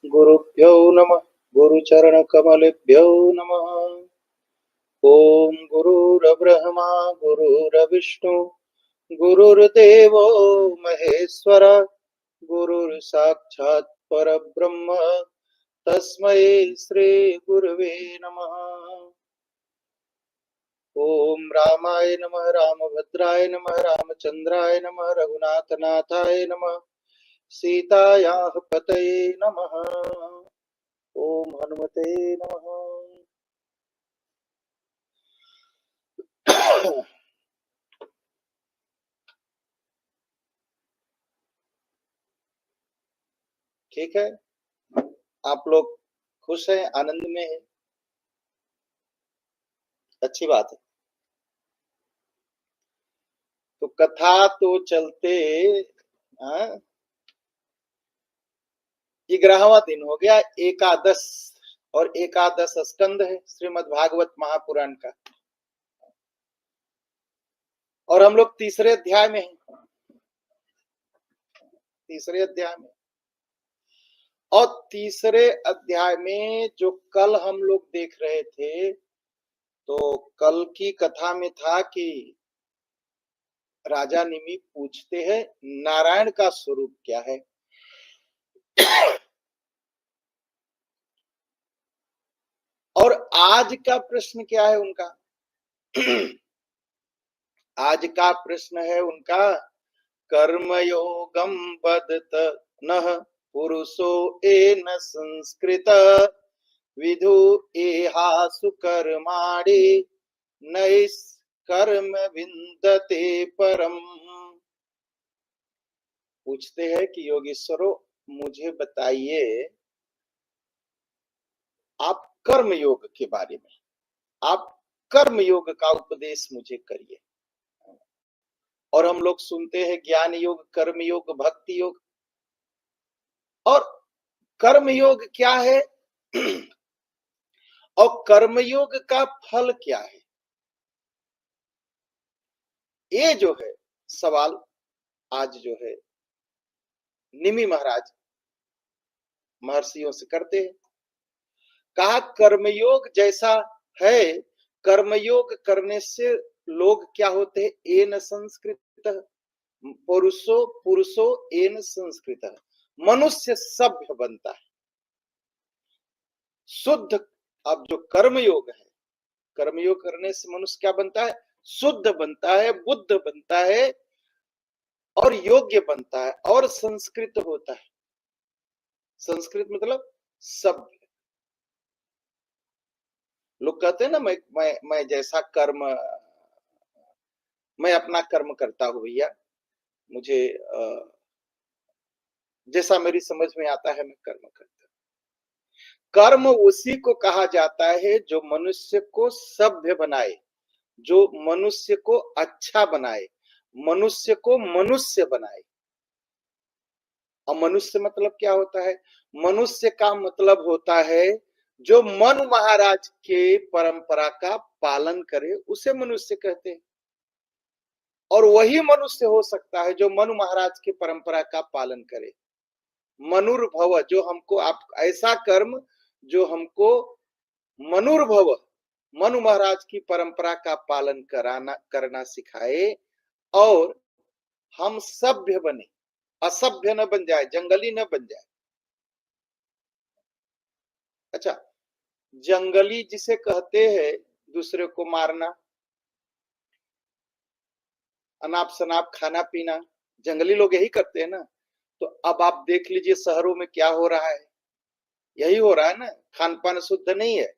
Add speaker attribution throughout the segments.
Speaker 1: गुरुभ्यो नमः। गुरुचरणकमलेभ्यो नमः। ओम गुरुर्ब्रह्मा गुरुर्विष्णु गुरुर्देवो महेश्वर गुरुर्साक्षात् परब्रह्म तस्मै श्री गुरुवे नमः। ओम रामाय नमः, रामभद्राय नमः, रामचंद्राय नमः, रघुनाथनाथाय नमः, सीतायाः पतये नमः। ओम हनुमते नमः। ठीक है, आप लोग खुश हैं, आनंद में हैं, अच्छी बात है। तो कथा तो चलते 11वां दिन हो गया, एकादश, और एकादश स्कंद है श्रीमद् भागवत महापुराण का, और हम लोग तीसरे अध्याय में हैं। तीसरे अध्याय में, और तीसरे अध्याय में जो कल हम लोग देख रहे थे, तो कल की कथा में था कि राजा निमि पूछते हैं नारायण का स्वरूप क्या है। और आज का प्रश्न क्या है उनका? आज का प्रश्न है उनका, कर्मयोगम वदत नः पुरुषो एन संस्कृत विधु एहासु कर्माणि नैष कर्म विन्दते परम। पूछते हैं कि योगीश्वरों, मुझे बताइए आप कर्म योग के बारे में, आप कर्म योग का उपदेश मुझे करिए। और हम लोग सुनते हैं ज्ञान योग, कर्म योग, भक्ति योग। और कर्म योग क्या है और कर्मयोग का फल क्या है, ये जो है सवाल आज जो है निमि महाराज महर्षियों से करते हैं। कहा कर्मयोग जैसा है, कर्मयोग करने से लोग क्या होते हैं? एन संस्कृत पुरुषो पुरुषो एन संस्कृत, मनुष्य सभ्य बनता है, शुद्ध। अब जो कर्मयोग है, कर्मयोग करने से मनुष्य क्या बनता है? शुद्ध बनता है, बुद्ध बनता है, और योग्य बनता है, और संस्कृत होता है। संस्कृत मतलब सभ्य। लोग कहते हैं ना, मैं जैसा कर्म, मैं अपना कर्म करता हूं भैया, मुझे जैसा मेरी समझ में आता है मैं कर्म करता हूं। कर्म उसी को कहा जाता है जो मनुष्य को सभ्य बनाए, जो मनुष्य को अच्छा बनाए, मनुष्य को मनुष्य बनाए। और मनुष्य मतलब क्या होता है? मनुष्य का मतलब होता है जो मनु महाराज के परंपरा का पालन करे, उसे मनुष्य कहते हैं। और वही मनुष्य हो सकता है जो मनु महाराज की परंपरा का पालन करे। मनुर्भव, जो हमको, आप ऐसा कर्म जो हमको मनुर्भव, मनु महाराज की परंपरा का पालन करना सिखाए, और हम सभ्य बने, असभ्य न बन जाए, जंगली न बन जाए। अच्छा, जंगली जिसे कहते हैं दूसरे को मारना, अनाप शनाप खाना पीना, जंगली लोग यही करते हैं ना। तो अब आप देख लीजिए शहरों में क्या हो रहा है, यही हो रहा है ना, खान पान शुद्ध नहीं है।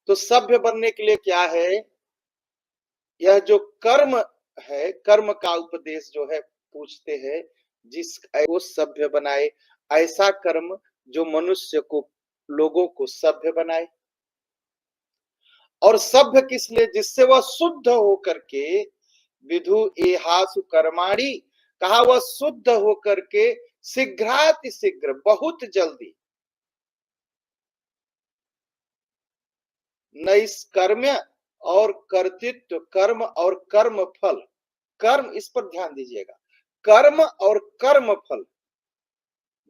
Speaker 1: तो सभ्य बनने के लिए क्या है? यह जो कर्म है, कर्म का उपदेश जो है पूछते हैं, जिसको सभ्य बनाए, ऐसा कर्म जो मनुष्य को, लोगों को सभ्य बनाए। और सभ्य किस लिए? जिससे वह शुद्ध होकर के, विधु एहासु कर्माणि, कहा वह शुद्ध होकर के शीघ्राति शीघ्र, बहुत जल्दी, नैष्कर्म्य और कर्तृत्व, कर्म और कर्म फल, कर्म, इस पर ध्यान दीजिएगा, कर्म और कर्म फल,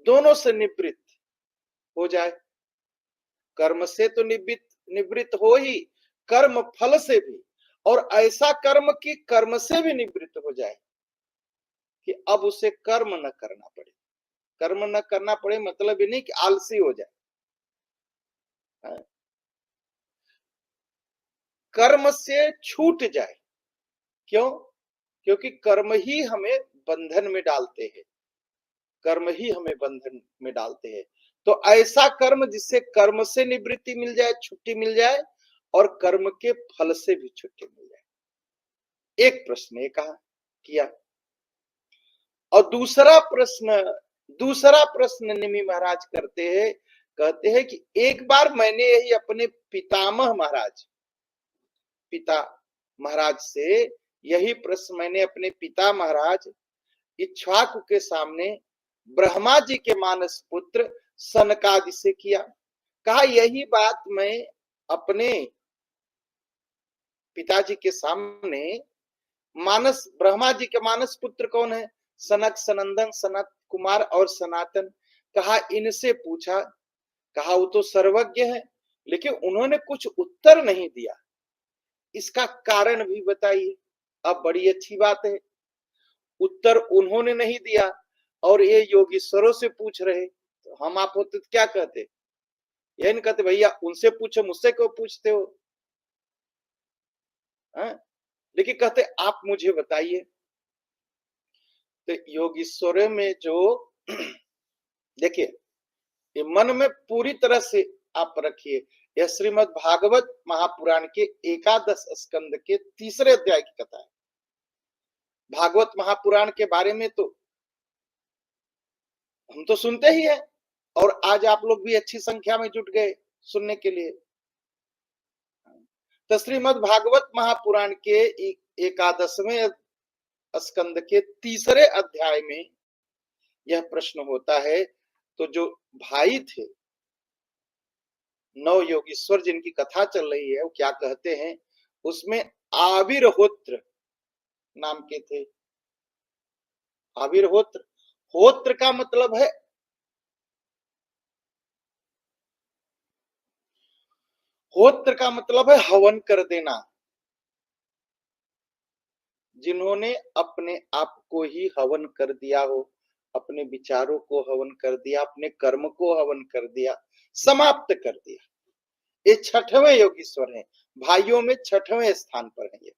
Speaker 1: दोनों से निवृत्त हो जाए। कर्म से तो निवृत्त हो ही, कर्म फल से भी, और ऐसा कर्म कि कर्म से भी निवृत्त हो जाए कि अब उसे कर्म न करना पड़े। कर्म न करना पड़े मतलब ये नहीं कि आलसी हो जाए, कर्म से छूट जाए। क्यों? क्योंकि कर्म ही हमें बंधन में डालते हैं, कर्म ही हमें बंधन में डालते हैं। तो ऐसा कर्म जिससे कर्म से निवृत्ति मिल जाए, छुट्टी मिल जाए, और कर्म के फल से भी छुट्टी मिल जाए। एक प्रश्न ये कहा किया। और दूसरा प्रश्न निमि महाराज करते हैं, कहते हैं कि एक बार मैंने यही अपने पिता महाराज से यही प्रश्न मैंने अपने पिता महाराज इक्ष्वाकु के सामने ब्रह्मा जी के मानस पुत्र सनकादि से किया। कहा यही बात मैं अपने पिताजी के सामने मानस, ब्रह्मा जी के मानस पुत्र कौन है? सनक, सनंदन, सनत कुमार और सनातन। कहा इनसे पूछा। कहा वो तो सर्वज्ञ है, लेकिन उन्होंने कुछ उत्तर नहीं दिया, इसका कारण भी बताइए। अब बड़ी अच्छी बात है, उत्तर उन्होंने नहीं दिया और ये योगीश्वरों से पूछ रहे, तो हम आप होते तो क्या कहते? ये नहीं कहते भैया उनसे पूछो, मुझसे क्यों पूछते हो? है? लेकिन कहते आप मुझे बताइए। तो योगीश्वरों में जो देखिए, ये मन में पूरी तरह से आप रखिए, यह श्रीमद् भागवत महापुराण के 11 स्कंद के 3 अध्याय की कथा है। भागवत महापुराण के बारे में तो हम तो सुनते ही हैं, और आज आप लोग भी अच्छी संख्या में जुट गए सुनने के लिए। तो श्रीमद् भागवत महापुराण के 11वें स्कंद के 3 अध्याय में यह प्रश्न होता है। तो जो भाई थे नव योगीश्वर जिनकी कथा चल रही है, वो क्या कहते हैं? उसमें आविर्होत्र नाम के थे। आविर्होत्र, होत्र का मतलब है, होत्र का मतलब है हवन कर देना। जिन्होंने अपने आप को ही हवन कर दिया हो, अपने विचारों को हवन कर दिया, अपने कर्म को हवन कर दिया, समाप्त कर दिया, ये 6वें योगीश्वर हैं। भाइयों में 6वें स्थान पर है ये।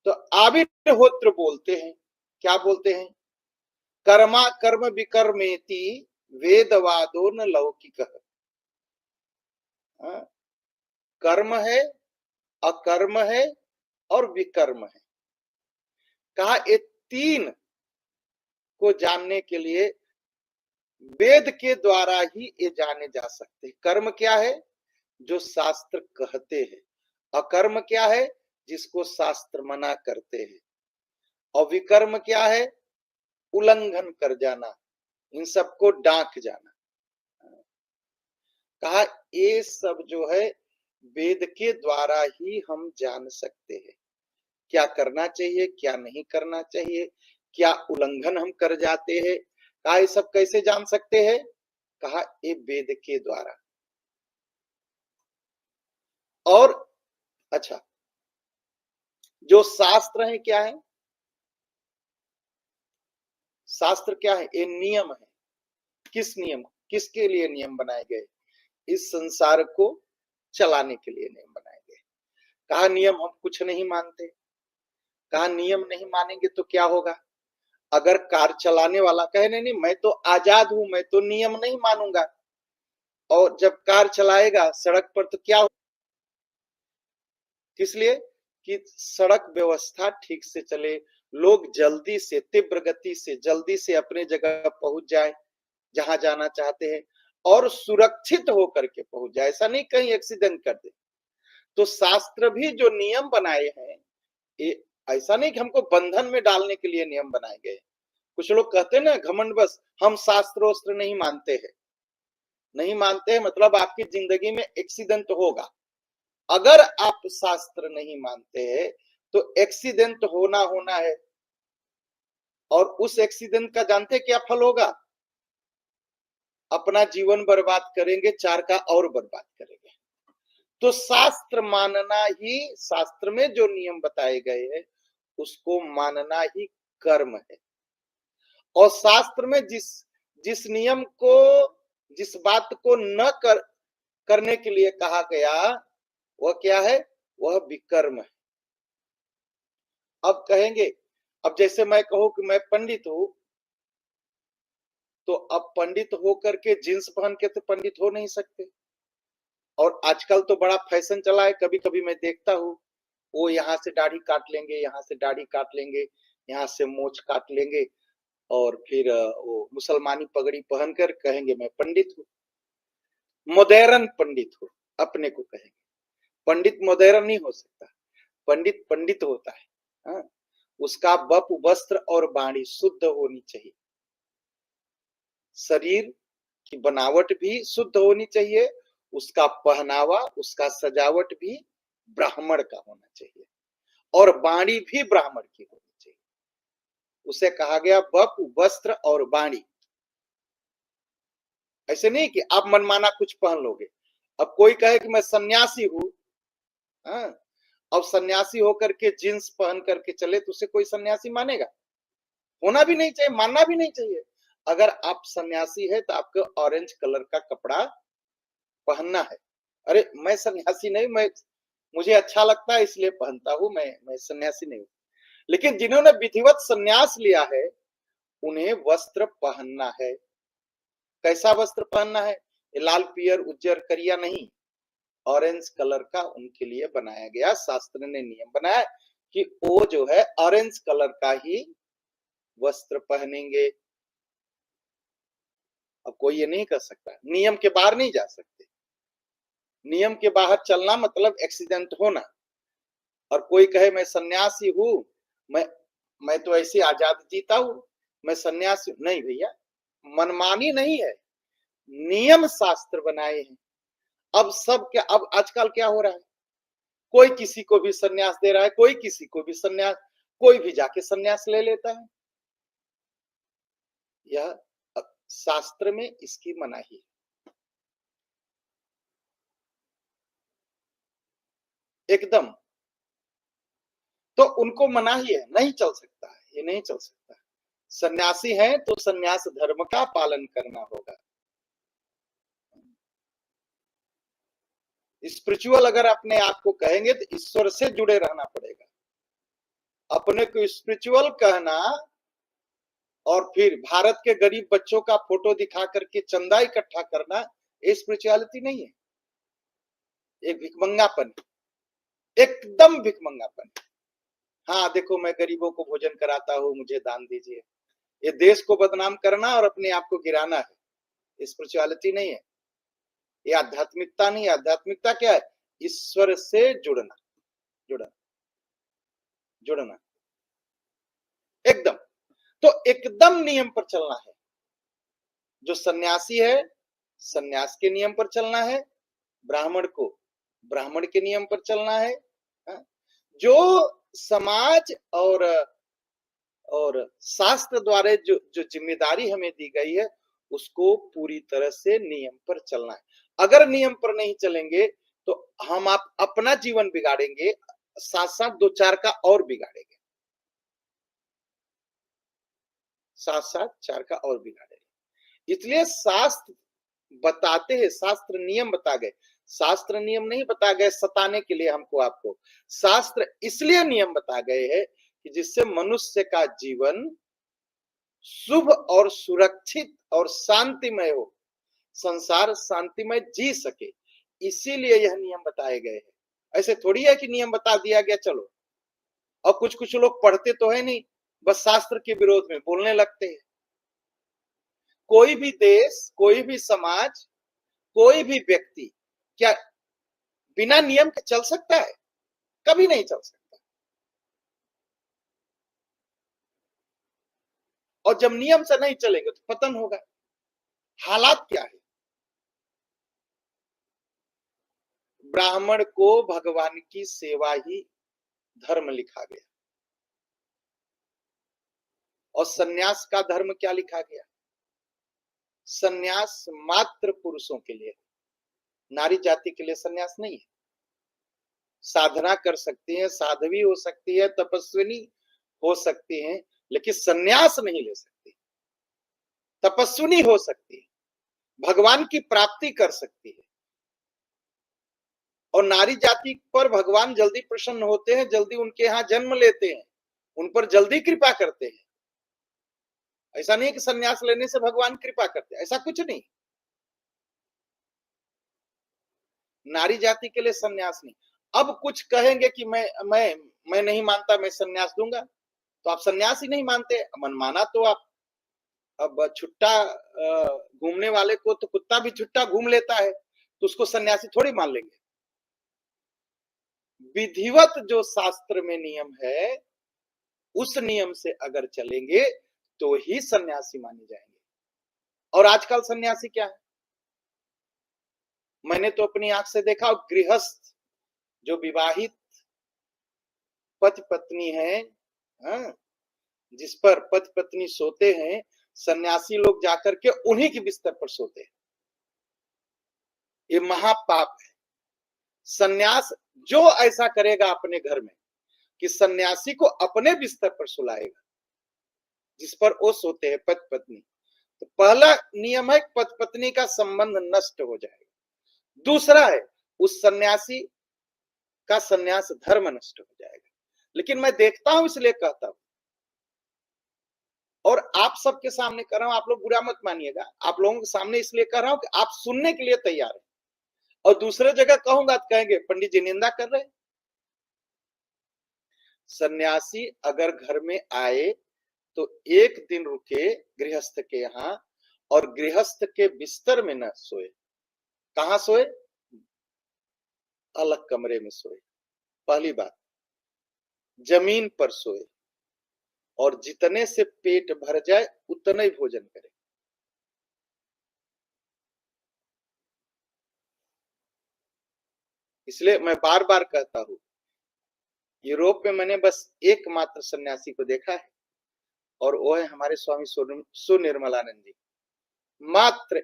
Speaker 1: तो आविर्होत्र बोलते हैं, क्या बोलते हैं? कर्मा कर्म विकर्मेति वेदवादो न लौकिक। कर्म है, अकर्म है और विकर्म है। कहा ये 3 को जानने के लिए वेद के द्वारा ही ये जाने जा सकते हैं। कर्म क्या है? जो शास्त्र कहते हैं। अकर्म क्या है? जिसको शास्त्र मना करते हैं। और विकर्म क्या है? उल्लंघन कर जाना, इन सबको डांक जाना। कहा ये सब जो है वेद के द्वारा ही हम जान सकते हैं, क्या करना चाहिए, क्या नहीं करना चाहिए, क्या उल्लंघन हम कर जाते हैं। कहा ये सब कैसे जान सकते हैं? कहा ये वेद के द्वारा। और अच्छा, जो शास्त्र है क्या है? शास्त्र क्या है? ये नियम है। किस नियम, किसके लिए नियम बनाए गए? इस संसार को चलाने के लिए नियम बनाए गए। कहा नियम हम कुछ नहीं मानते। कहा नियम नहीं मानेंगे तो क्या होगा? अगर कार चलाने वाला कहे नहीं नहीं मैं तो आजाद हूं, मैं तो नियम नहीं मानूंगा, और जब कार चलाएगा सड़क पर तो क्या हो? इसलिए कि सड़क व्यवस्था ठीक से चले, लोग जल्दी से, तीव्र गति से, जल्दी से अपने जगह पहुंच जाए जहां जाना चाहते हैं, और सुरक्षित होकर के पहुंच जाए, ऐसा नहीं कहीं एक्सीडेंट कर दे। तो शास्त्र भी जो नियम बनाए हैं, ये ऐसा नहीं कि हमको बंधन में डालने के लिए नियम बनाए गए। कुछ लोग कहते हैं ना घमंड बस, हम शास्त्र वस्त्र नहीं मानते हैं। नहीं मानते हैं मतलब आपकी जिंदगी में एक्सीडेंट होगा। अगर आप शास्त्र नहीं मानते हैं तो एक्सीडेंट होना होना है। और उस एक्सीडेंट का जानते क्या फल होगा? अपना जीवन बर्बाद करेंगे, चार का और बर्बाद करेंगे। तो शास्त्र मानना ही, शास्त्र में जो नियम बताए गए हैं उसको मानना ही कर्म है। और शास्त्र में जिस जिस नियम को, जिस बात को न करने के लिए कहा गया, वह क्या है? वह विकर्म है। अब कहेंगे, अब जैसे मैं कहूं कि मैं पंडित हूं, तो अब पंडित होकर के जींस पहन के तो पंडित हो नहीं सकते। और आजकल तो बड़ा फैशन चला है, कभी कभी मैं देखता हूँ वो यहाँ से दाढ़ी काट लेंगे, यहाँ से दाढ़ी काट लेंगे, यहाँ से मोछ काट लेंगे, और फिर वो मुसलमानी पगड़ी पहनकर कहेंगे मैं पंडित हूँ, मोदेरन पंडित हूँ, अपने को कहेंगे। पंडित मोदेरन नहीं हो सकता, पंडित पंडित होता है। हाँ? उसका वप, वस्त्र और वाणी शुद्ध होनी चाहिए, शरीर की बनावट भी शुद्ध होनी चाहिए, उसका पहनावा, उसका सजावट भी ब्राह्मण का होना चाहिए, और वाणी भी ब्राह्मण की होनी चाहिए। उसे कहा गया वप, वस्त्र और वाणी। ऐसे नहीं कि आप मनमाना कुछ पहन लोगे। अब कोई कहे कि मैं सन्यासी हूं, अब सन्यासी होकर के जींस पहन करके चले तो उसे कोई सन्यासी मानेगा? होना भी नहीं चाहिए, मानना भी नहीं चाहिए। अगर आप सन्यासी है तो आपको ऑरेंज कलर का कपड़ा पहनना है। अरे मैं सन्यासी नहीं, मैं, मुझे अच्छा लगता है इसलिए पहनता हूं, मैं सन्यासी नहीं हूं। लेकिन जिन्होंने विधिवत सन्यास लिया है उन्हें वस्त्र पहनना है। कैसा वस्त्र पहनना है? लाल, पियर, उज्जर, करिया नहीं, ऑरेंज कलर का उनके लिए बनाया गया। शास्त्र ने नियम बनाया कि वो जो है ऑरेंज कलर का ही वस्त्र पहनेंगे। अब कोई ये नहीं कर सकता, नियम के बाहर नहीं जा सकते। नियम के बाहर चलना मतलब एक्सीडेंट होना। और कोई कहे मैं सन्यासी हूं, मैं तो ऐसे आजाद जीता हूं, मैं सन्यासी नहीं। भैया, मनमानी नहीं है, नियम शास्त्र बनाए हैं। अब सब क्या, अब आजकल क्या हो रहा है, कोई किसी को भी सन्यास दे रहा है, कोई किसी को भी सन्यास, कोई भी जाके सन्यास ले लेता है। यह शास्त्र में इसकी मनाही है एकदम। तो उनको मनाही है, नहीं चल सकता है, ये नहीं चल सकता। सन्यासी है तो सन्यास धर्म का पालन करना होगा। स्पिरिचुअल अगर अपने आप को कहेंगे तो ईश्वर से जुड़े रहना पड़ेगा। अपने को स्पिरिचुअल कहना और फिर भारत के गरीब बच्चों का फोटो दिखा करके चंदा इकट्ठा करना, ये स्पिरिचुअलिटी नहीं है, एक भिकमंगापन, एकदम भिकमंगापन। हाँ देखो मैं गरीबों को भोजन कराता हूँ, मुझे दान दीजिए, ये देश को बदनाम करना और अपने आप को गिराना है, स्पिरिचुअलिटी नहीं है, ये आध्यात्मिकता नहीं है। आध्यात्मिकता क्या है? ईश्वर से जुड़ना, जुड़ना, जुड़ना एकदम। तो एकदम नियम पर चलना है। जो सन्यासी है सन्यास के नियम पर चलना है, ब्राह्मण को ब्राह्मण के नियम पर चलना है। जो समाज और शास्त्र द्वारा जो जो जिम्मेदारी हमें दी गई है उसको पूरी तरह से नियम पर चलना है। अगर नियम पर नहीं चलेंगे तो हम आप अपना जीवन बिगाड़ेंगे, साथ साथ दो चार का और बिगाड़ेंगे, साथ साथ चार का और बिगाड़ेंगे। इसलिए शास्त्र बताते हैं, शास्त्र नियम बता गए। शास्त्र नियम नहीं बता गए सताने के लिए हमको आपको, शास्त्र इसलिए नियम बता गए हैं कि जिससे मनुष्य का जीवन शुभ और सुरक्षित और शांतिमय हो, संसार शांतिमय जी सके, इसीलिए यह नियम बताए गए हैं। ऐसे थोड़ी है कि नियम बता दिया गया चलो। और कुछ कुछ लोग पढ़ते तो है नहीं, बस शास्त्र के विरोध में बोलने लगते हैं। कोई भी देश, कोई भी समाज, कोई भी व्यक्ति क्या बिना नियम के चल सकता है? कभी नहीं चल सकता। और जब नियम से नहीं चलेंगे तो पतन होगा। हालात क्या है? ब्राह्मण को भगवान की सेवा ही धर्म लिखा गया। और सन्यास का धर्म क्या लिखा गया? सन्यास मात्र पुरुषों के लिए, नारी जाति के लिए सन्यास नहीं है। साधना कर सकती है, साध्वी हो सकती है, तपस्विनी हो सकती है, लेकिन सन्यास नहीं ले सकती। तपस्विनी हो सकती है, भगवान की प्राप्ति कर सकती है, और नारी जाति पर भगवान जल्दी प्रसन्न होते हैं, जल्दी उनके यहाँ जन्म लेते हैं, उन पर जल्दी कृपा करते हैं। ऐसा नहीं कि सन्यास लेने से भगवान कृपा करते हैं, ऐसा कुछ नहीं। नारी जाति के लिए सन्यास नहीं। अब कुछ कहेंगे कि मैं नहीं मानता, मैं सन्यास दूंगा, तो आप सन्यास ही नहीं मानते। मनमाना तो आप, अब छुट्टा घूमने वाले को तो कुत्ता भी छुट्टा घूम लेता है, तो उसको सन्यासी थोड़ी मान लेंगे। विधिवत जो शास्त्र में नियम है, उस नियम से अगर चलेंगे तो ही सन्यासी माने जाएंगे। और आजकल सन्यासी क्या है? मैंने तो अपनी आंख से देखा, गृहस्थ जो विवाहित पति पत्नी है, हाँ, जिस पर पति पत्नी सोते हैं, सन्यासी लोग जाकर के उन्हीं के बिस्तर पर सोते हैं। ये महापाप है। सन्यास जो ऐसा करेगा अपने घर में कि सन्यासी को अपने बिस्तर पर सुलाएगा जिस पर वो सोते हैं पति पत्नी, तो पहला नियम है पति पत्नी का संबंध नष्ट हो जाएगा। दूसरा है उस सन्यासी का सन्यास धर्म नष्ट हो जाएगा। लेकिन मैं देखता हूं इसलिए कहता हूं, और आप सबके सामने कर रहा हूं, आप लोग बुरा मत मानिएगा, आप लोगों के सामने इसलिए कर रहा हूं कि आप सुनने के लिए तैयार हैं। और दूसरे जगह कहूंगा तो कहेंगे पंडित जी निंदा कर रहे हैं। सन्यासी अगर घर में आए तो एक दिन रुके गृहस्थ के यहाँ, और गृहस्थ के बिस्तर में न सोए। कहां सोए? अलग कमरे में सोए। पहली बात, जमीन पर सोए, और जितने से पेट भर जाए उतना ही भोजन करे। इसलिए मैं बार बार कहता हूं, यूरोप में मैंने बस एकमात्र सन्यासी को देखा है, और वो है हमारे स्वामी सुनिर्मलानंद जी। मात्र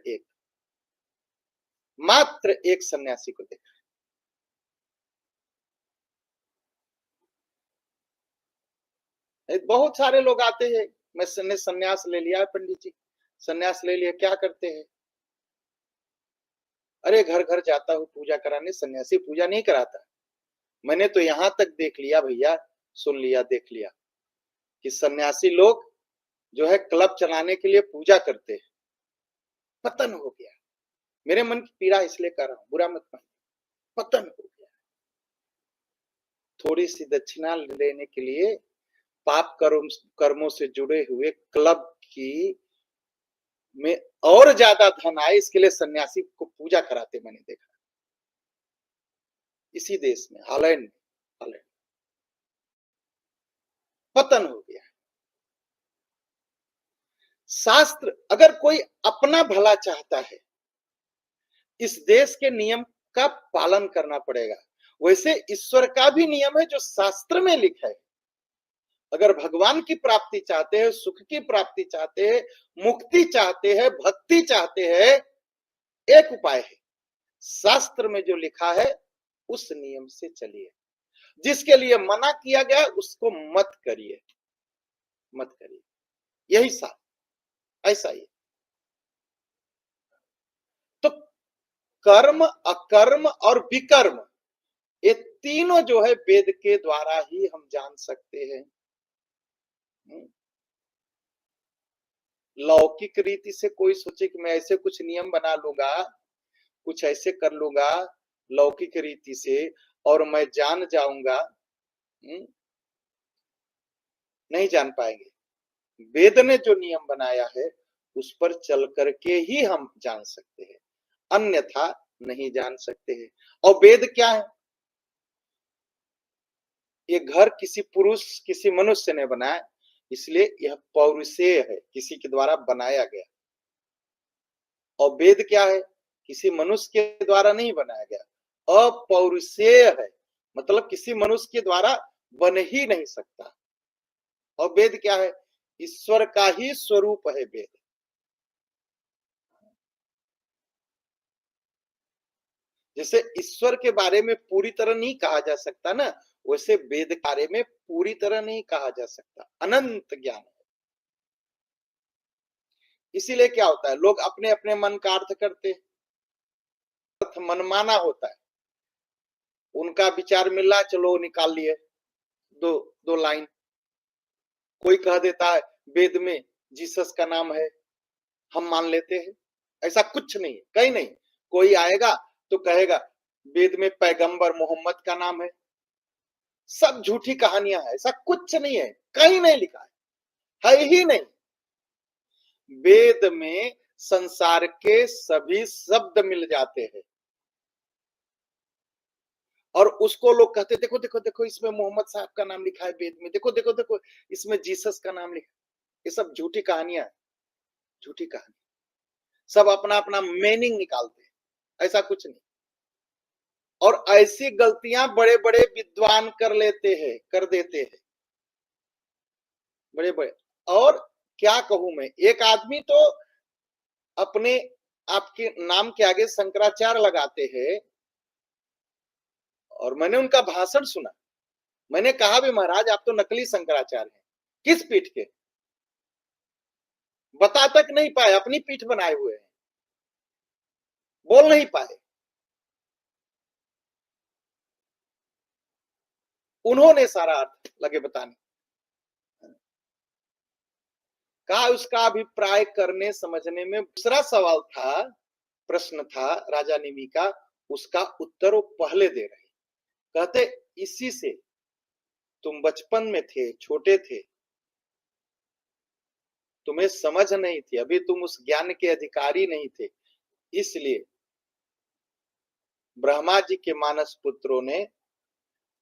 Speaker 1: एक सन्यासी को देखा। बहुत सारे लोग आते हैं, मैं सन्यास ले लिया है पंडित जी, सन्यास ले लिया, क्या करते हैं? अरे घर घर जाता हूँ पूजा कराने। सन्यासी पूजा नहीं कराता। मैंने तो यहां तक देख लिया भैया, सुन लिया, देख लिया कि सन्यासी लोग जो है क्लब चलाने के लिए पूजा करते हैं। पतन हो गया। मेरे मन की पीड़ा इसलिए कर रहा हूं, बुरा मत मान। पतन हो गया। थोड़ी सी दक्षिणा लेने के लिए पाप कर्मों से जुड़े हुए क्लब की में और ज्यादा धन आए, इसके लिए सन्यासी को पूजा कराते मैंने देखा। इसी देश में, हॉलैंड पतन हो गया। शास्त्र, अगर कोई अपना भला चाहता है, इस देश के नियम का पालन करना पड़ेगा। वैसे ईश्वर का भी नियम है जो शास्त्र में लिखा है। अगर भगवान की प्राप्ति चाहते हैं, सुख की प्राप्ति चाहते हैं, मुक्ति चाहते हैं, भक्ति चाहते हैं, एक उपाय है, शास्त्र में जो लिखा है उस नियम से चलिए। जिसके लिए मना किया गया उसको मत करिए, मत करिए। यही साथ, ऐसा ही। तो कर्म, अकर्म और विकर्म, ये तीनों जो है वेद के द्वारा ही हम जान सकते हैं। लौकिक रीति से कोई सोचे कि मैं ऐसे कुछ नियम बना लूंगा, कुछ ऐसे कर लूंगा लौकिक रीति से और मैं जान जाऊंगा, नहीं जान पाएंगे। वेद ने जो नियम बनाया है उस पर चल करके ही हम जान सकते हैं, अन्यथा नहीं जान सकते हैं। और वेद क्या है? ये घर किसी पुरुष, किसी मनुष्य ने बनाया, इसलिए यह पौरुषेय है, किसी के द्वारा बनाया गया। और वेद क्या है? किसी मनुष्य के द्वारा नहीं बनाया गया, अपौरुषेय है, मतलब किसी मनुष्य के द्वारा बन ही नहीं सकता। और वेद क्या है? ईश्वर का ही स्वरूप है वेद। जैसे ईश्वर के बारे में पूरी तरह नहीं कहा जा सकता ना, वैसे वेद के बारे में पूरी तरह नहीं कहा जा सकता, अनंत ज्ञान है। इसीलिए क्या होता है, लोग अपने अपने मन का अर्थ करते हैं, अर्थ मनमाना होता है। उनका विचार मिल रहा है, चलो निकाल लिए दो दो लाइन। कोई कह देता है वेद में जीसस का नाम है, हम मान लेते हैं। ऐसा कुछ नहीं है, कहीं नहीं। कोई आएगा तो कहेगा वेद में पैगंबर मोहम्मद का नाम है। सब झूठी कहानियां हैं, ऐसा कुछ नहीं है, कहीं नहीं लिखा है ही नहीं। वेद में संसार के सभी शब्द मिल जाते हैं और उसको लोग कहते देखो देखो देखो, इसमें मोहम्मद साहब का नाम लिखा है वेद में, देखो देखो देखो इसमें जीसस का नाम लिखा। ये सब झूठी कहानियां है, झूठी कहानी। सब अपना अपना मीनिंग निकालते हैं, ऐसा कुछ नहीं। और ऐसी गलतियां बड़े बड़े विद्वान कर लेते हैं, कर देते हैं बड़े बड़े। और क्या कहूं मैं, एक आदमी तो अपने आपके नाम के आगे शंकराचार्य लगाते हैं, और मैंने उनका भाषण सुना। मैंने कहा भी महाराज आप तो नकली शंकराचार्य हैं। किस पीठ के? बता तक नहीं पाए, अपनी पीठ बनाए हुए हैं, बोल नहीं पाए। उन्होंने सारा अर्थ लगे बताने। कहा उसका अभिप्राय करने समझने में। दूसरा सवाल था, प्रश्न था राजा निमि का, उसका उत्तर वो पहले दे रहे। कहते इसी से तुम बचपन में थे, छोटे थे, तुम्हें समझ नहीं थी, अभी तुम उस ज्ञान के अधिकारी नहीं थे, इसलिए ब्रह्मा जी के मानस पुत्रों ने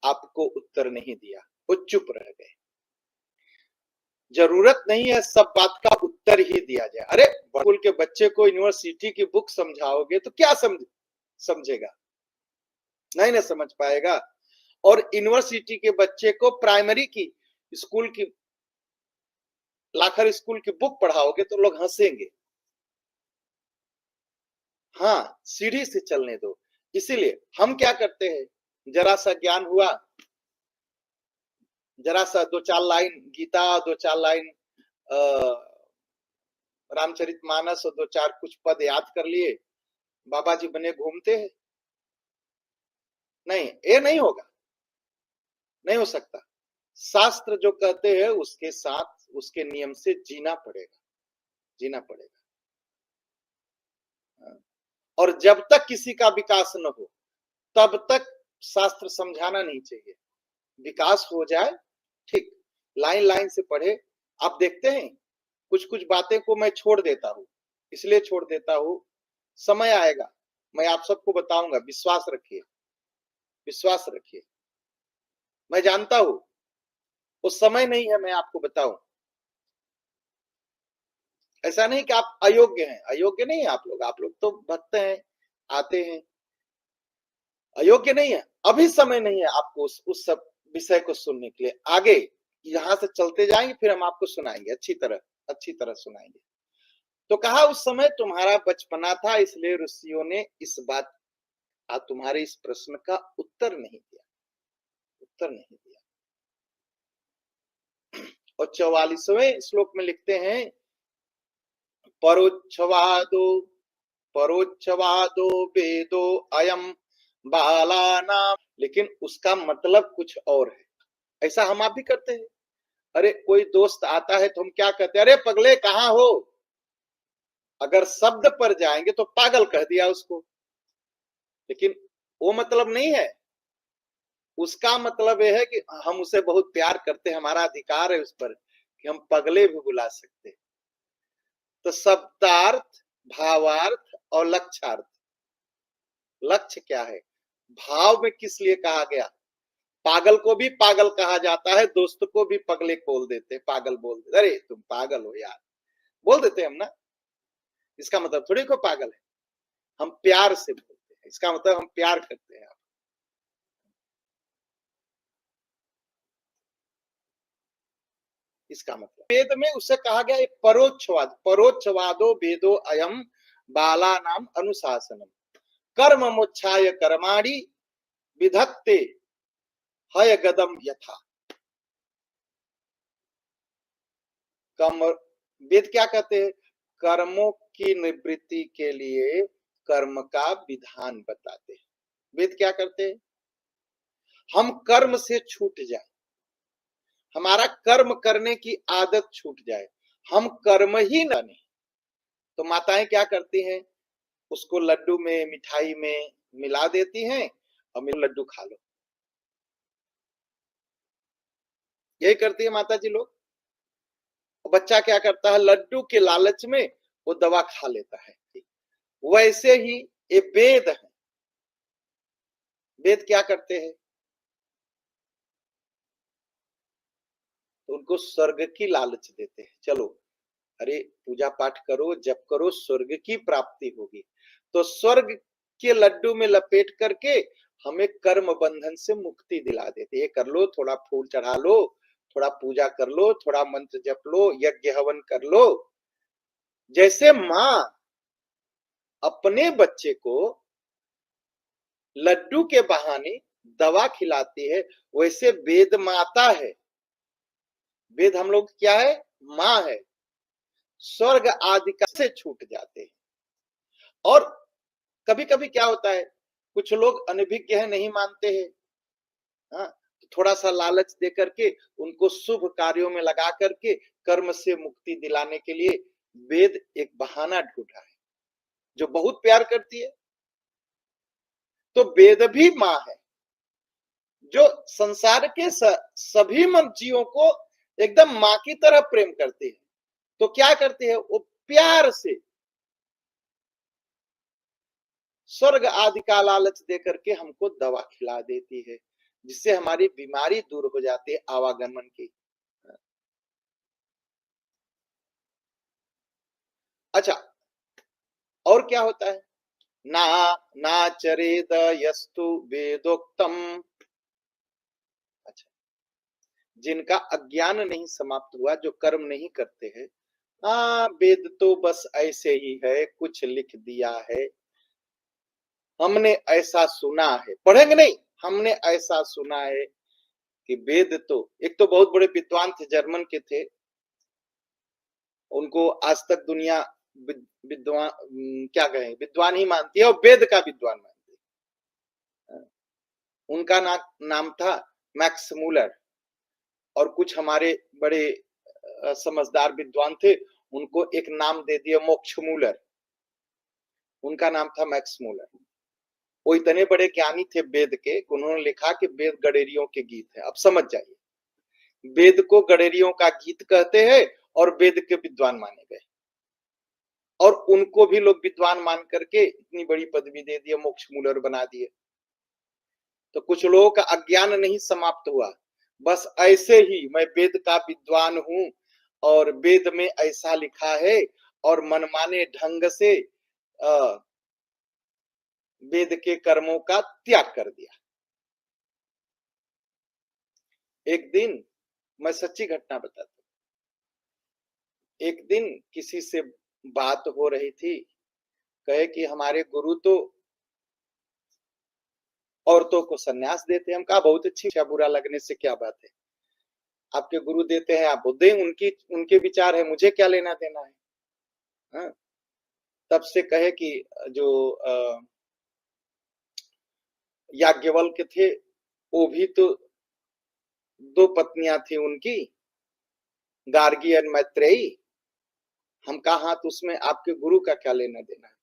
Speaker 1: आपको उत्तर नहीं दिया, वो चुप रह गए। जरूरत नहीं है सब बात का उत्तर ही दिया जाए। अरे स्कूल के बच्चे को यूनिवर्सिटी की बुक समझाओगे तो क्या समझेगा? नहीं ना समझ पाएगा। और यूनिवर्सिटी के बच्चे को प्राइमरी की स्कूल की, लाखर स्कूल की बुक पढ़ाओगे तो लोग हंसेंगे। हाँ, सीढ़ी से चलने दो। इसीलिए हम क्या करते हैं, जरा सा ज्ञान हुआ, जरा सा दो चार लाइन गीता, दो चार लाइन रामचरितमानस और दो चार कुछ पद याद कर लिए, बाबा जी बने घूमते हैं। नहीं, ये नहीं होगा, नहीं हो सकता। शास्त्र जो कहते हैं उसके साथ, उसके नियम से जीना पड़ेगा, जीना पड़ेगा। और जब तक किसी का विकास न हो तब तक शास्त्र समझाना नहीं चाहिए। विकास हो जाए ठीक, लाइन लाइन से पढ़े। आप देखते हैं कुछ कुछ बातें को मैं छोड़ देता हूं, इसलिए छोड़ देता हूं, समय आएगा मैं आप सबको बताऊंगा। विश्वास रखिए, विश्वास रखिए। मैं जानता हूं वो समय नहीं है मैं आपको बताऊं। ऐसा नहीं कि आप अयोग्य हैं, अयोग्य नहीं है आप लोग तो भक्त हैं, आते हैं। अयोग्य नहीं है, अभी समय नहीं है आपको उस सब विषय को सुनने के लिए। आगे यहां से चलते जाएंगे, फिर हम आपको सुनाएंगे, अच्छी तरह सुनाएंगे। तो कहा उस समय तुम्हारा बचपना था, इसलिए ऋषियों ने इस बात, तुम्हारे इस प्रश्न का उत्तर नहीं दिया, उत्तर नहीं दिया। और 44वें श्लोक में लिखते हैं, परोक्षवादो परोक्षवादो वेदो अयम बालानाम, लेकिन उसका मतलब कुछ और है। ऐसा हम आप भी करते हैं। अरे कोई दोस्त आता है तो हम क्या कहते हैं, अरे पगले कहाँ हो? अगर शब्द पर जाएंगे तो पागल कह दिया उसको, लेकिन वो मतलब नहीं है। उसका मतलब यह है कि हम उसे बहुत प्यार करते हैं, हमारा अधिकार है उस पर कि हम पगले भी बुला सकते हैं। तो शब्दार्थ, भावार्थ और लक्ष्यार्थ। लक्ष्य क्या है, भाव में किस लिए कहा गया। पागल को भी पागल कहा जाता है, दोस्त को भी पगले बोल देते, पागल बोल देते, अरे तुम पागल हो यार, बोल देते हम ना। इसका मतलब थोड़ी को पागल है, हम प्यार से बोलते हैं, इसका मतलब हम प्यार करते हैं। इसका मतलब वेद में उसे कहा गया एक परोक्षवाद, परोक्षवादो वेदो अयम बाला नाम अनुशासनम कर्म मोक्षाय कर्माणि विधत्ते हय गदम यथा। कर्म, वेद क्या कहते हैं? कर्मों की निवृत्ति के लिए कर्म का विधान बताते हैं। वेद क्या करते हैं? हम कर्म से छूट जाए, हमारा कर्म करने की आदत छूट जाए, हम कर्म ही न नहीं। तो माताएं क्या करती हैं? उसको लड्डू में, मिठाई में मिला देती हैं और मेरे लड्डू खा लो, यही करती है माता जी लोग। बच्चा क्या करता है? लड्डू के लालच में वो दवा खा लेता है। वैसे ही ये वेद है, वेद क्या करते हैं? तो उनको स्वर्ग की लालच देते हैं। चलो, अरे पूजा पाठ करो, जप करो, स्वर्ग की प्राप्ति होगी। तो स्वर्ग के लड्डू में लपेट करके हमें कर्म बंधन से मुक्ति दिला देते। ये कर लो, थोड़ा फूल चढ़ा लो, थोड़ा पूजा कर लो, थोड़ा मंत्र जप लो, यज्ञ हवन कर लो। जैसे माँ अपने बच्चे को लड्डू के बहाने दवा खिलाती है, वैसे वेद माता है। वेद हम लोग क्या है? माँ है। स्वर्ग आदि का से छूट जाते हैं। और कभी कभी क्या होता है, कुछ लोग अनभिज्ञ है, नहीं मानते हैं। हाँ, थोड़ा सा लालच दे करके उनको शुभ कार्यों में लगा करके कर्म से मुक्ति दिलाने के लिए वेद एक बहाना ढूंढा है, जो बहुत प्यार करती है। तो वेद भी माँ है, जो संसार के सभी जीवों को एकदम माँ की तरह प्रेम करती है। तो क्या करती है? वो प्यार से स्वर्ग आदि का लालच दे करके हमको दवा खिला देती है, जिससे हमारी बीमारी दूर हो जाती है आवागमन की। अच्छा, और क्या होता है? ना ना चरेद यस्तु वेदोक्तम। अच्छा, जिनका अज्ञान नहीं समाप्त हुआ, जो कर्म नहीं करते हैं, हाँ वेद तो बस ऐसे ही है, कुछ लिख दिया है, हमने ऐसा सुना है, पढ़ेंगे नहीं, हमने ऐसा सुना है कि वेद तो, एक तो बहुत बड़े विद्वान थे, जर्मन के थे, उनको आज तक दुनिया विद्वान क्या कहें, विद्वान ही मानती है और वेद का विद्वान मानती है। उनका नाम था मैक्स मूलर। और कुछ हमारे बड़े समझदार विद्वान थे, उनको एक नाम दे दिया मोक्ष मूलर। उनका नाम था मैक्स मूलर। वो इतने बड़े ज्ञानी थे वेद के, उन्होंने लिखा कि वेद गडेरियों के गीत है। अब समझ जाइए, वेद को गडेरियों का गीत कहते हैं और वेद के विद्वान माने गए, और उनको भी लोग विद्वान मान करके इतनी बड़ी पदवी दे दिए, मोक्ष मूलर बना दिए। तो कुछ लोगों का अज्ञान नहीं समाप्त हुआ, बस ऐसे ही मैं वेद का विद्वान हूं और वेद में ऐसा लिखा है, और मनमाने ढंग से वेद के कर्मों का त्याग कर दिया। एक दिन, मैं सच्ची घटना बताता हूं, एक दिन किसी से बात हो रही थी, कहे कि हमारे गुरु तो औरतों को सन्यास देते हैं। हम कहा बहुत अच्छी, क्या बुरा लगने से क्या बात है, आपके गुरु देते हैं, आप दें, उनकी उनके विचार है, मुझे क्या लेना देना है। हाँ? तब से कहे कि जो याज्ञवल्क्य थे, वो भी तो दो पत्नियां थी उनकी, गार्गी और मैत्रेयी। हम कहा हाँ, तो उसमें आपके गुरु का क्या लेना देना है।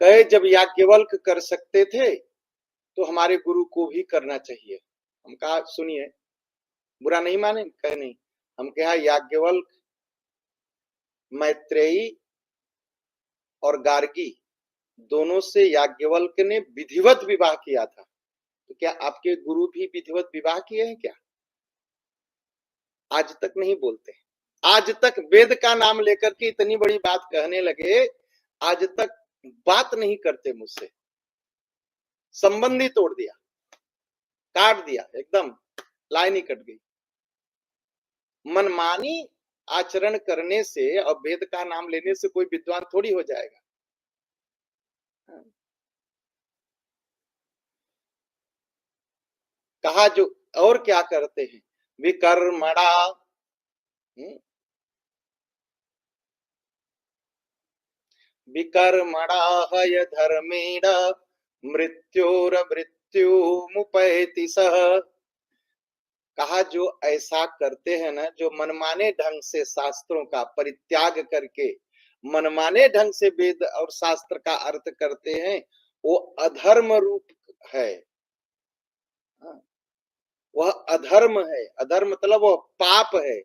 Speaker 1: कहे जब याज्ञवल्क्य कर सकते थे तो हमारे गुरु को भी करना चाहिए। हम कहा सुनिए, बुरा नहीं माने। कहे नहीं। हम कहा याज्ञवल्क्य, मैत्रेयी और गार्गी दोनों से याज्ञवल्क्य ने विधिवत विवाह किया था, तो क्या आपके गुरु भी विधिवत विवाह किए हैं क्या? आज तक नहीं बोलते, आज तक वेद का नाम लेकर के इतनी बड़ी बात कहने लगे, आज तक बात नहीं करते मुझसे, संबंध ही तोड़ दिया, काट दिया, एकदम लाइन ही कट गई। मनमानी आचरण करने से और वेद का नाम लेने से कोई विद्वान थोड़ी हो जाएगा। कहा जो और क्या करते हैं, विकर्मणा, विकर्मणा हय धर्मेण मृत्योर मृत्युमुपैति सह। कहा जो ऐसा करते हैं ना, जो मनमाने ढंग से शास्त्रों का परित्याग करके मनमाने ढंग से वेद और शास्त्र का अर्थ करते हैं, वो अधर्म रूप है। वह अधर्म है। अधर्म मतलब वह पाप है।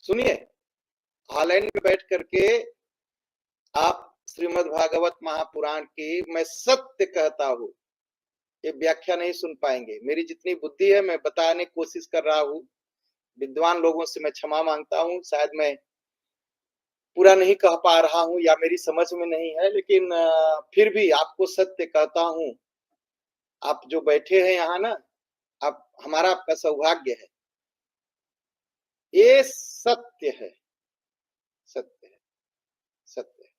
Speaker 1: सुनिए, हॉलैंड में बैठ करके आप श्रीमद् भागवत महापुराण की मैं सत्य कहता हूं, ये व्याख्या नहीं सुन पाएंगे। मेरी जितनी बुद्धि है मैं बताने की कोशिश कर रहा हूं। विद्वान लोगों से मैं क्षमा मांगता हूं, शायद मैं पूरा नहीं कह पा रहा हूं या मेरी समझ में नहीं है, लेकिन फिर भी आपको सत्य कहता हूं। आप जो बैठे हैं यहाँ ना, आप हमारा आपका सौभाग्य है। ये सत्य है, सत्य है, सत्य है।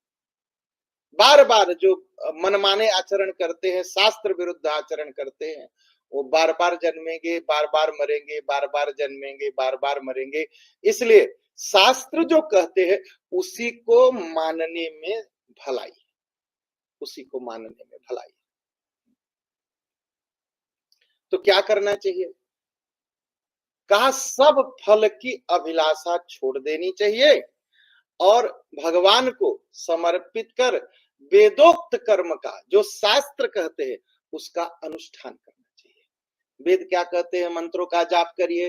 Speaker 1: बार बार जो मनमाने आचरण करते हैं, शास्त्र विरुद्ध आचरण करते हैं, वो बार बार जन्मेंगे, बार बार मरेंगे, बार बार जन्मेंगे, बार बार मरेंगे। इसलिए शास्त्र जो कहते हैं उसी को मानने में भलाई, उसी को मानने में भलाई। तो क्या करना चाहिए? कहा सब फल की अभिलाषा छोड़ देनी चाहिए और भगवान को समर्पित कर वेदोक्त कर्म का, जो शास्त्र कहते हैं, उसका अनुष्ठान करना चाहिए। वेद क्या कहते हैं? मंत्रों का जाप करिए।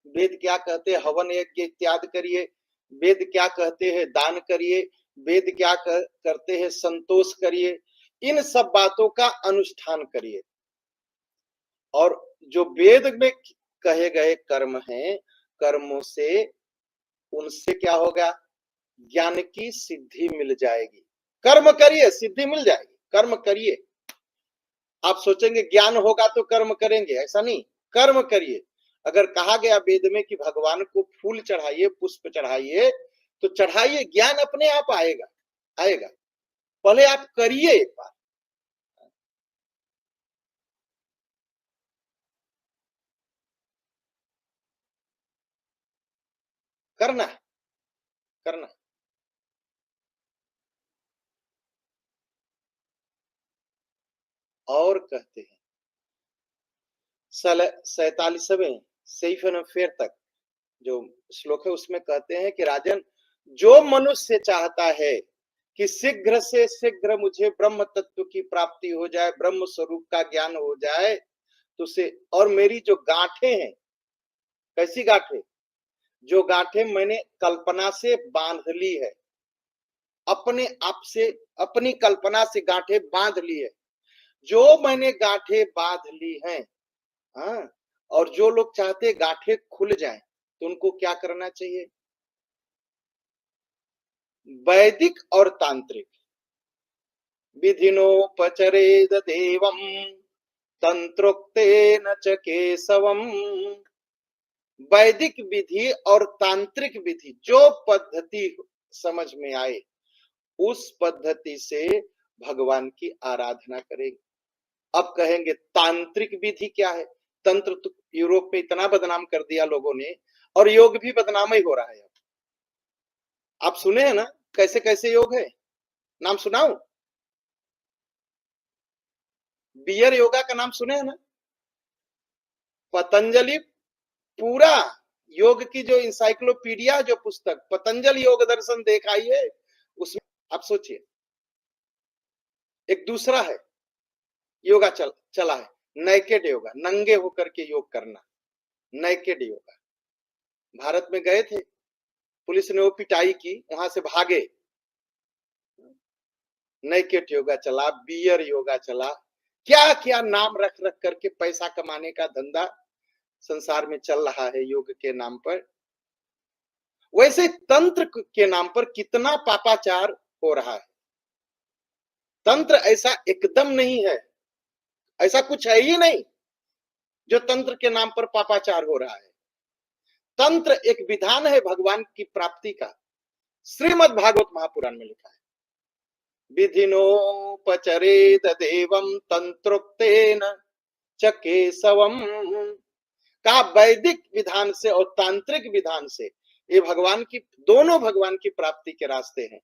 Speaker 1: वेद क्या कहते हैं? हवन यज्ञ इत्यादि करिए। वेद क्या कहते हैं? दान करिए। वेद क्या करते हैं? संतोष करिए। इन सब बातों का अनुष्ठान करिए। और जो वेद में कहे गए कर्म हैं, कर्मों से उनसे क्या होगा? ज्ञान की सिद्धि मिल जाएगी। कर्म करिए, सिद्धि मिल जाएगी। कर्म करिए। आप सोचेंगे ज्ञान होगा तो कर्म करेंगे, ऐसा नहीं। कर्म करिए। अगर कहा गया वेद में कि भगवान को फूल चढ़ाइए, पुष्प चढ़ाइए, तो चढ़ाइए, ज्ञान अपने आप आएगा, आएगा। पहले आप करिए एक बार। करना है, करना है। और कहते हैं 47वें सैफन फेर तक जो श्लोक है उसमें कहते हैं कि राजन, जो मनुष्य चाहता है कि शीघ्र से शीघ्र मुझे ब्रह्म तत्व की प्राप्ति हो जाए, ब्रह्म स्वरूप का ज्ञान हो जाए, तो उसे, और मेरी जो गांठें हैं, कैसी गांठें? जो गांठें मैंने कल्पना से बांध ली है, अपने आप से, अपनी कल्पना से गांठें बांध ली है, जो मैंने गांठें बांध ली हैं, हाँ, और जो लोग चाहते गांठें खुल जाएं, तो उनको क्या करना चाहिए? वैदिक और तांत्रिक विधिनोपचरेद देवम तंत्रोक्तेन च केशवम। वैदिक विधि और तांत्रिक विधि, जो पद्धति समझ में आए, उस पद्धति से भगवान की आराधना करेंगे। अब कहेंगे तांत्रिक विधि क्या है? तंत्र तो यूरोप में इतना बदनाम कर दिया लोगों ने, और योग भी बदनाम ही हो रहा है। आप सुने हैं ना कैसे कैसे योग है? नाम सुनाऊं? बियर योगा का नाम सुने हैं ना? पतंजलि, पूरा योग की जो इंसाइक्लोपीडिया, जो पुस्तक पतंजलि योग दर्शन देखाइए, उसमें आप सोचिए। एक दूसरा है योगा चला है, नैकेड योगा, नंगे होकर के योग करना, नैकेड योगा। भारत में गए थे, पुलिस ने वो पिटाई की, वहां से भागे। नैकेड योगा चला, बियर योगा चला, क्या क्या नाम रख रख करके पैसा कमाने का धंधा संसार में चल रहा है योग के नाम पर। वैसे तंत्र के नाम पर कितना पापाचार हो रहा है। तंत्र ऐसा एकदम नहीं है, ऐसा कुछ है ही नहीं। जो तंत्र के नाम पर पापाचार हो रहा है। तंत्र एक विधान है भगवान की प्राप्ति का। श्रीमद् भागवत महापुराण में लिखा है, विधिनोपचरेत देवम तंत्रोक्तेन च केशवम। कहा वैदिक विधान से और तांत्रिक विधान से ये भगवान की, दोनों भगवान की प्राप्ति के रास्ते हैं।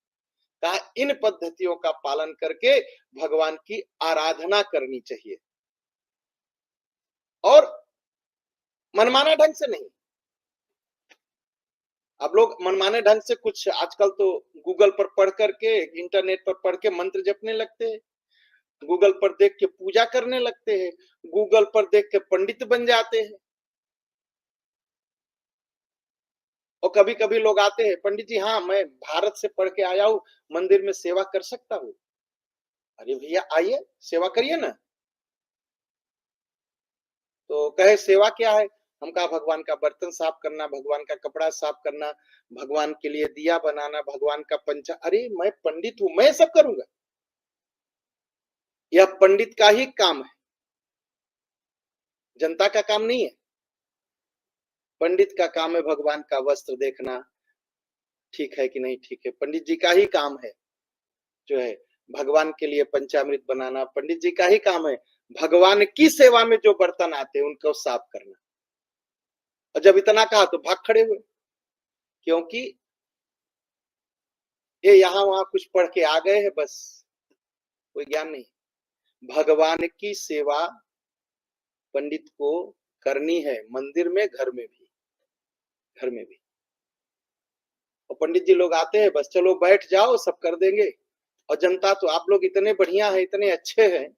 Speaker 1: कहा इन पद्धतियों का पालन करके भगवान की आराधना करनी चाहिए और मनमाना ढंग से नहीं। अब लोग मनमाने ढंग से कुछ आजकल तो गूगल पर पढ़ करके, इंटरनेट पर पढ़ के मंत्र जपने लगते हैं, गूगल पर देख के पूजा करने लगते हैं, गूगल पर देख के पंडित बन जाते हैं। और कभी कभी लोग आते हैं, पंडित जी हाँ मैं भारत से पढ़ के आया हूँ, मंदिर में सेवा कर सकता हूँ। अरे भैया आइए सेवा करिए ना। तो कहे सेवा क्या है? हम कहा भगवान का बर्तन साफ करना, भगवान का कपड़ा साफ करना, भगवान के लिए दिया बनाना, भगवान का पंचा। अरे मैं पंडित हूं, मैं सब करूंगा? यह पंडित का ही काम है, जनता का काम नहीं है। पंडित का काम है भगवान का वस्त्र देखना, ठीक है कि नहीं ठीक है। पंडित जी का ही काम है जो है भगवान के लिए पंचामृत बनाना। पंडित जी का ही काम है भगवान की सेवा में जो बर्तन आते हैं उनको साफ करना। और जब इतना कहा तो भाग खड़े हुए, क्योंकि ये यहां वहां कुछ पढ़ के आ गए हैं, बस कोई ज्ञान नहीं। भगवान की सेवा पंडित को करनी है, मंदिर में, घर में भी, घर में भी। और पंडित जी लोग आते हैं, बस चलो बैठ जाओ सब कर देंगे। और जनता तो आप लोग इतने बढ़िया हैं, इतने अच्छे हैं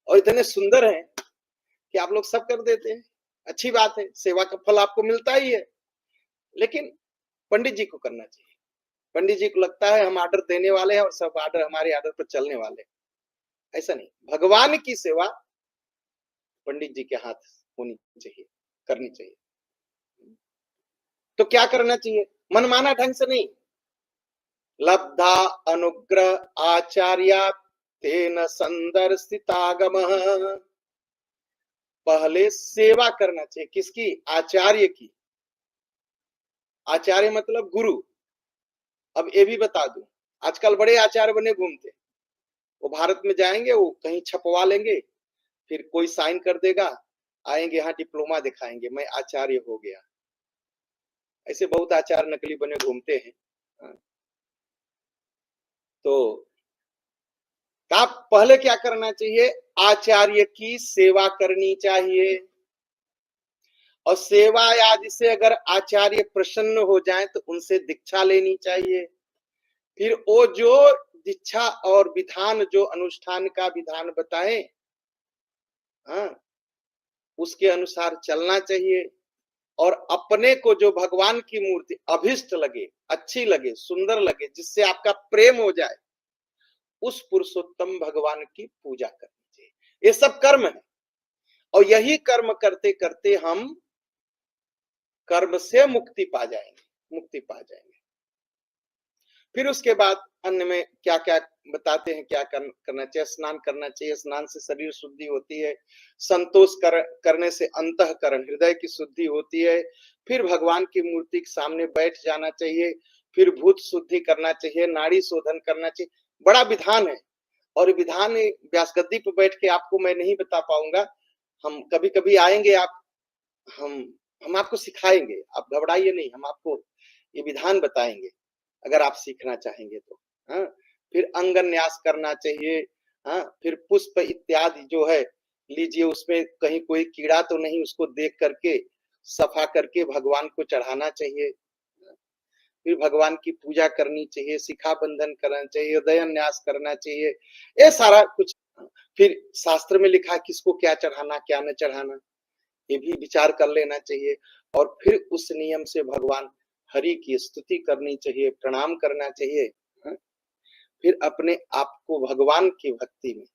Speaker 1: और इतने सुंदर हैं कि आप लोग सब कर देते हैं। अच्छी बात है, सेवा का फल आपको मिलता ही है, लेकिन पंडित जी को करना चाहिए। पंडित जी को लगता है हम आर्डर देने वाले हैं और सब आर्डर हमारे आर्डर पर चलने वाले हैं। ऐसा नहीं, भगवान की सेवा पंडित जी के हाथ होनी चाहिए, करनी चाहिए। तो क्या करना चाहिए? मनमाना ढंग से नहीं। लब्धा अनुग्रह आचार्या तेन संदर्शितागम। पहले सेवा करना चाहिए, किसकी? आचार्य की। आचार्य मतलब गुरु। अब ये भी बता दूं, आजकल बड़े आचार्य बने घूमते, वो भारत में जाएंगे, वो कहीं छपवा लेंगे, फिर कोई साइन कर देगा, आएंगे यहाँ डिप्लोमा दिखाएंगे, मैं आचार्य हो गया। ऐसे बहुत आचार्य नकली बने घूमते हैं। तो आप पहले क्या करना चाहिए? आचार्य की सेवा करनी चाहिए। और सेवा आदि से अगर आचार्य प्रसन्न हो जाए तो उनसे दीक्षा लेनी चाहिए। फिर वो जो दीक्षा और विधान, जो अनुष्ठान का विधान बताएं, हाँ, उसके अनुसार चलना चाहिए। और अपने को जो भगवान की मूर्ति अभिष्ट लगे, अच्छी लगे, सुंदर लगे, जिससे आपका प्रेम हो जाए, उस पुरुषोत्तम भगवान की पूजा करनी चाहिए। ये सब कर्म है और यही कर्म करते करते हम कर्म से मुक्ति पा जाएंगे, मुक्ति पा जाएंगे। फिर उसके बाद अन्य में क्या क्या बताते हैं, क्या करना चाहिए? स्नान करना चाहिए, स्नान से शरीर शुद्धि होती है, संतोष करने से अंतःकरण, हृदय की शुद्धि होती है। फिर भगवान की मूर्ति के सामने बैठ जाना चाहिए, फिर भूत शुद्धि करना चाहिए, नाड़ी शोधन करना चाहिए। बड़ा विधान है और विधान व्यास गद्दी पर बैठ के आपको मैं नहीं बता पाऊंगा। हम कभी कभी आएंगे, आप हम आपको सिखाएंगे, आप घबराइए नहीं, हम आपको ये विधान बताएंगे अगर आप सीखना चाहेंगे तो। हाँ, फिर अंगन्यास करना चाहिए। हाँ, फिर पुष्प इत्यादि जो है लीजिए, उसमें कहीं कोई कीड़ा तो नहीं, उसको देख करके सफा करके भगवान को चढ़ाना चाहिए। फिर भगवान की पूजा करनी चाहिए, शिखा बंधन करना चाहिए, उदयन्यास करना चाहिए, ये सारा कुछ। फिर शास्त्र में लिखा है किसको क्या चढ़ाना, क्या न चढ़ाना, ये भी विचार कर लेना चाहिए। और फिर उस नियम से भगवान हरि की स्तुति करनी चाहिए, प्रणाम करना चाहिए। फिर अपने आप को भगवान की भक्ति में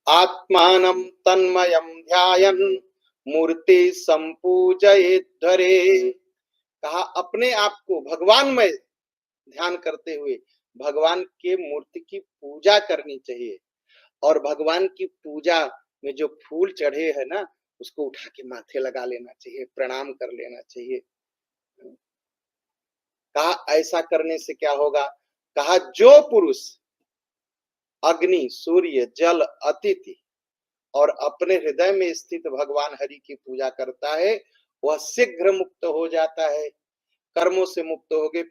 Speaker 1: आत्मानं तन्मयं ध्यायन् मूर्ति संपूजयेद्धरे। कहा अपने आप को भगवान में ध्यान करते हुए भगवान के मूर्ति की पूजा करनी चाहिए। और भगवान की पूजा में जो फूल चढ़े हैं ना, उसको उठा के माथे लगा लेना चाहिए, प्रणाम कर लेना चाहिए। कहा ऐसा करने से क्या होगा? कहा जो पुरुष अग्नि, सूर्य, जल, अतिथि और अपने हृदय में स्थित भगवान हरि की पूजा करता है, वह शीघ्र मुक्त हो जाता है, कर्मों से मुक्त हो गए।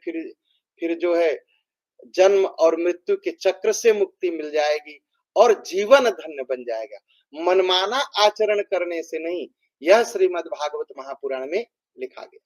Speaker 1: फिर जो है जन्म और मृत्यु के चक्र से मुक्ति मिल जाएगी और जीवन धन्य बन जाएगा। मनमाना आचरण करने से नहीं, यह श्रीमद् भागवत महापुराण में लिखा गया।